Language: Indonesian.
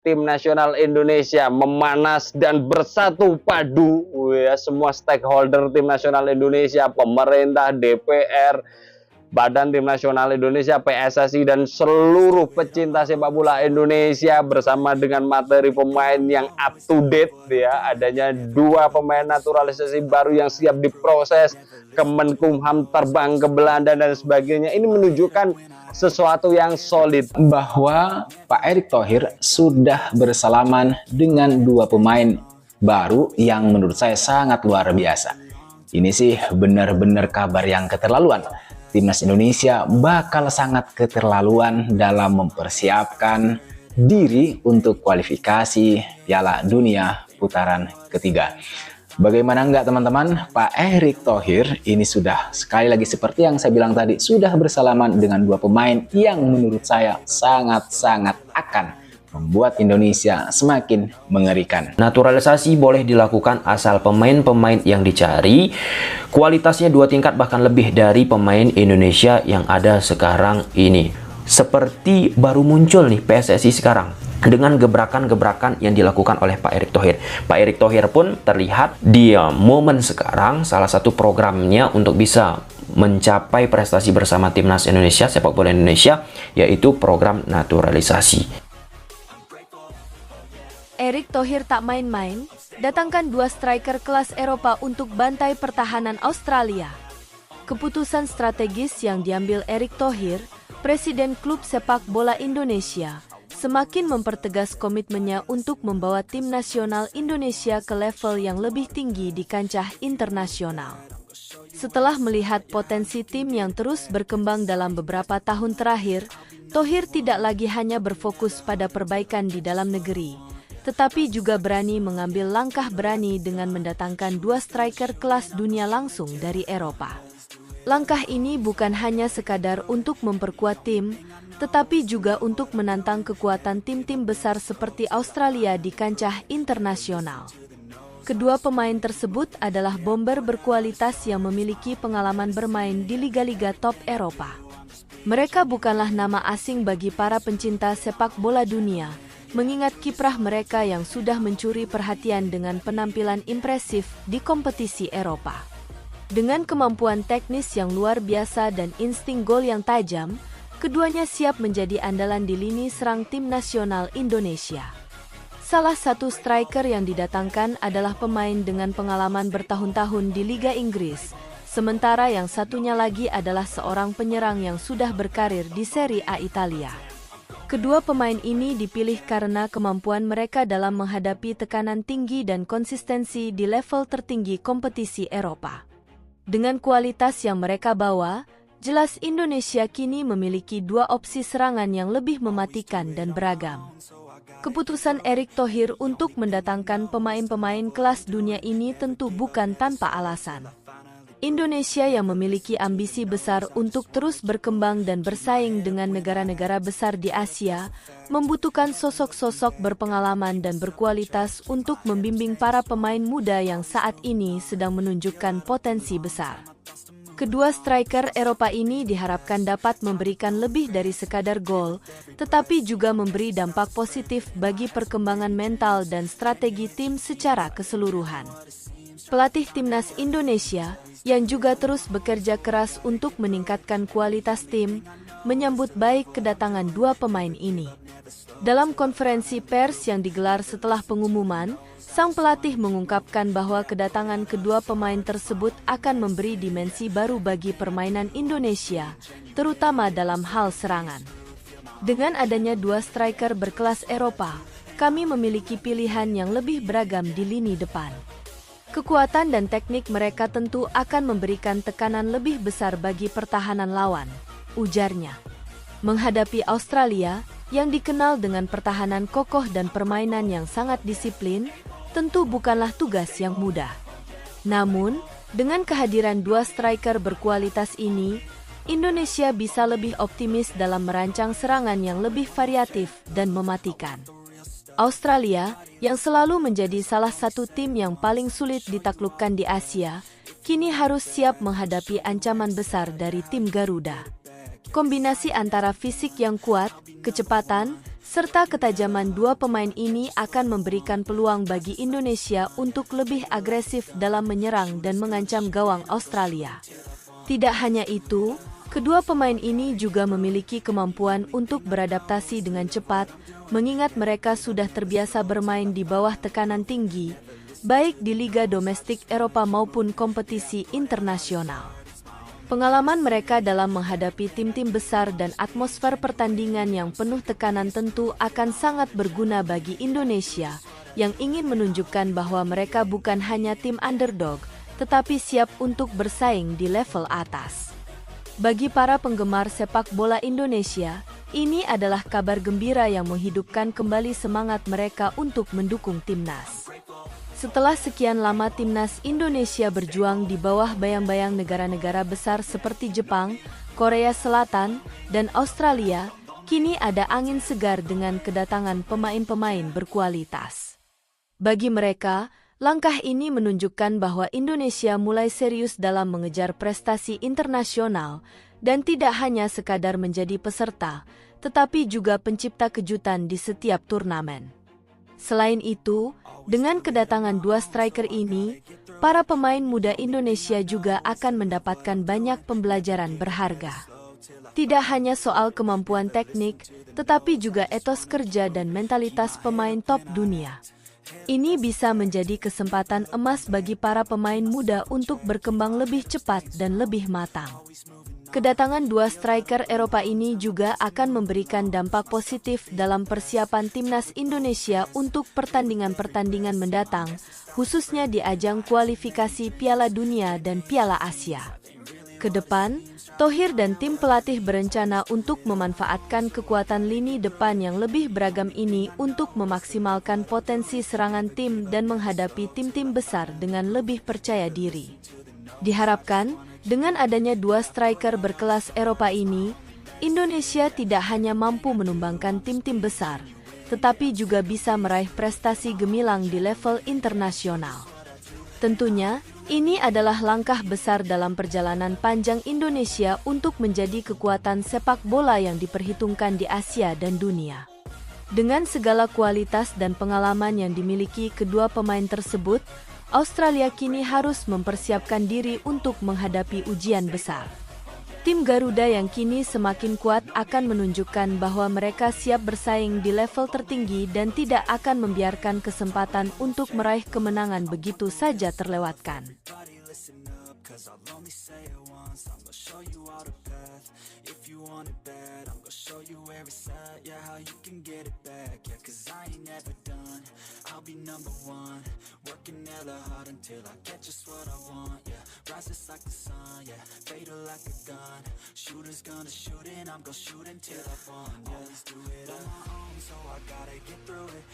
tim nasional Indonesia memanas dan bersatu padu ya, semua stakeholder tim nasional Indonesia, pemerintah, DPR, Badan Tim Nasional Indonesia, PSSI, dan seluruh pecinta sepak bola Indonesia bersama dengan materi pemain yang up to date ya. Adanya 2 pemain naturalisasi baru yang siap diproses, Kemenkumham terbang ke Belanda dan sebagainya. Ini menunjukkan sesuatu yang solid bahwa Pak Erick Thohir sudah bersalaman dengan 2 pemain baru yang menurut saya sangat luar biasa. Ini sih benar-benar kabar yang keterlaluan. Timnas Indonesia bakal sangat keterlaluan dalam mempersiapkan diri untuk kualifikasi Piala Dunia putaran ketiga. Bagaimana enggak teman-teman, Pak Erick Thohir ini sudah sekali lagi seperti yang saya bilang tadi, sudah bersalaman dengan 2 pemain yang menurut saya sangat-sangat akan membuat Indonesia semakin mengerikan. Naturalisasi boleh dilakukan asal pemain-pemain yang dicari kualitasnya 2 tingkat bahkan lebih dari pemain Indonesia yang ada sekarang ini. Seperti baru muncul nih PSSI sekarang dengan gebrakan-gebrakan yang dilakukan oleh Pak Erick Thohir. Pak Erick Thohir pun terlihat di momen sekarang salah satu programnya untuk bisa mencapai prestasi bersama Timnas Indonesia, sepak bola Indonesia, yaitu program naturalisasi. Erick Thohir tak main-main, datangkan 2 striker kelas Eropa untuk bantai pertahanan Australia. Keputusan strategis yang diambil Erick Thohir, Presiden Klub Sepak Bola Indonesia, semakin mempertegas komitmennya untuk membawa tim nasional Indonesia ke level yang lebih tinggi di kancah internasional. Setelah melihat potensi tim yang terus berkembang dalam beberapa tahun terakhir, Thohir tidak lagi hanya berfokus pada perbaikan di dalam negeri, tetapi juga berani mengambil langkah berani dengan mendatangkan 2 striker kelas dunia langsung dari Eropa. Langkah ini bukan hanya sekadar untuk memperkuat tim, tetapi juga untuk menantang kekuatan tim-tim besar seperti Australia di kancah internasional. Kedua pemain tersebut adalah bomber berkualitas yang memiliki pengalaman bermain di liga-liga top Eropa. Mereka bukanlah nama asing bagi para pencinta sepak bola dunia, mengingat kiprah mereka yang sudah mencuri perhatian dengan penampilan impresif di kompetisi Eropa. Dengan kemampuan teknis yang luar biasa dan insting gol yang tajam, keduanya siap menjadi andalan di lini serang tim nasional Indonesia. Salah satu striker yang didatangkan adalah pemain dengan pengalaman bertahun-tahun di Liga Inggris, sementara yang satunya lagi adalah seorang penyerang yang sudah berkarir di Serie A Italia. Kedua pemain ini dipilih karena kemampuan mereka dalam menghadapi tekanan tinggi dan konsistensi di level tertinggi kompetisi Eropa. Dengan kualitas yang mereka bawa, jelas Indonesia kini memiliki 2 opsi serangan yang lebih mematikan dan beragam. Keputusan Erick Thohir untuk mendatangkan pemain-pemain kelas dunia ini tentu bukan tanpa alasan. Indonesia yang memiliki ambisi besar untuk terus berkembang dan bersaing dengan negara-negara besar di Asia, membutuhkan sosok-sosok berpengalaman dan berkualitas untuk membimbing para pemain muda yang saat ini sedang menunjukkan potensi besar. Kedua striker Eropa ini diharapkan dapat memberikan lebih dari sekadar gol, tetapi juga memberi dampak positif bagi perkembangan mental dan strategi tim secara keseluruhan. Pelatih Timnas Indonesia, yang juga terus bekerja keras untuk meningkatkan kualitas tim, menyambut baik kedatangan 2 pemain ini. Dalam konferensi pers yang digelar setelah pengumuman, sang pelatih mengungkapkan bahwa kedatangan kedua pemain tersebut akan memberi dimensi baru bagi permainan Indonesia, terutama dalam hal serangan. Dengan adanya 2 striker berkelas Eropa, kami memiliki pilihan yang lebih beragam di lini depan. Kekuatan dan teknik mereka tentu akan memberikan tekanan lebih besar bagi pertahanan lawan, ujarnya. Menghadapi Australia, yang dikenal dengan pertahanan kokoh dan permainan yang sangat disiplin, tentu bukanlah tugas yang mudah. Namun, dengan kehadiran 2 striker berkualitas ini, Indonesia bisa lebih optimis dalam merancang serangan yang lebih variatif dan mematikan. Australia, yang selalu menjadi salah satu tim yang paling sulit ditaklukkan di Asia, kini harus siap menghadapi ancaman besar dari tim Garuda. Kombinasi antara fisik yang kuat, kecepatan, serta ketajaman dua pemain ini akan memberikan peluang bagi Indonesia untuk lebih agresif dalam menyerang dan mengancam gawang Australia. Tidak hanya itu, kedua pemain ini juga memiliki kemampuan untuk beradaptasi dengan cepat, mengingat mereka sudah terbiasa bermain di bawah tekanan tinggi, baik di liga domestik Eropa maupun kompetisi internasional. Pengalaman mereka dalam menghadapi tim-tim besar dan atmosfer pertandingan yang penuh tekanan tentu akan sangat berguna bagi Indonesia yang ingin menunjukkan bahwa mereka bukan hanya tim underdog, tetapi siap untuk bersaing di level atas. Bagi para penggemar sepak bola Indonesia, ini adalah kabar gembira yang menghidupkan kembali semangat mereka untuk mendukung timnas. Setelah sekian lama timnas Indonesia berjuang di bawah bayang-bayang negara-negara besar seperti Jepang, Korea Selatan, dan Australia, kini ada angin segar dengan kedatangan pemain-pemain berkualitas. Bagi mereka, langkah ini menunjukkan bahwa Indonesia mulai serius dalam mengejar prestasi internasional dan tidak hanya sekadar menjadi peserta, tetapi juga pencipta kejutan di setiap turnamen. Selain itu, dengan kedatangan dua striker ini, para pemain muda Indonesia juga akan mendapatkan banyak pembelajaran berharga. Tidak hanya soal kemampuan teknik, tetapi juga etos kerja dan mentalitas pemain top dunia. Ini bisa menjadi kesempatan emas bagi para pemain muda untuk berkembang lebih cepat dan lebih matang. Kedatangan dua striker Eropa ini juga akan memberikan dampak positif dalam persiapan timnas Indonesia untuk pertandingan-pertandingan mendatang, khususnya di ajang kualifikasi Piala Dunia dan Piala Asia. Kedepan, Thohir dan tim pelatih berencana untuk memanfaatkan kekuatan lini depan yang lebih beragam ini untuk memaksimalkan potensi serangan tim dan menghadapi tim-tim besar dengan lebih percaya diri. Diharapkan, dengan adanya dua striker berkelas Eropa ini, Indonesia tidak hanya mampu menumbangkan tim-tim besar, tetapi juga bisa meraih prestasi gemilang di level internasional. Tentunya, ini adalah langkah besar dalam perjalanan panjang Indonesia untuk menjadi kekuatan sepak bola yang diperhitungkan di Asia dan dunia. Dengan segala kualitas dan pengalaman yang dimiliki kedua pemain tersebut, Australia kini harus mempersiapkan diri untuk menghadapi ujian besar. Tim Garuda yang kini semakin kuat akan menunjukkan bahwa mereka siap bersaing di level tertinggi dan tidak akan membiarkan kesempatan untuk meraih kemenangan begitu saja terlewatkan. I'll be number one, working hella hard until I get just what I want, yeah. Rises like the sun, yeah, fatal like a gun. Shooters gonna shoot and I'm gonna shoot until I fall, yeah. Always do it on my own, so I gotta get through it.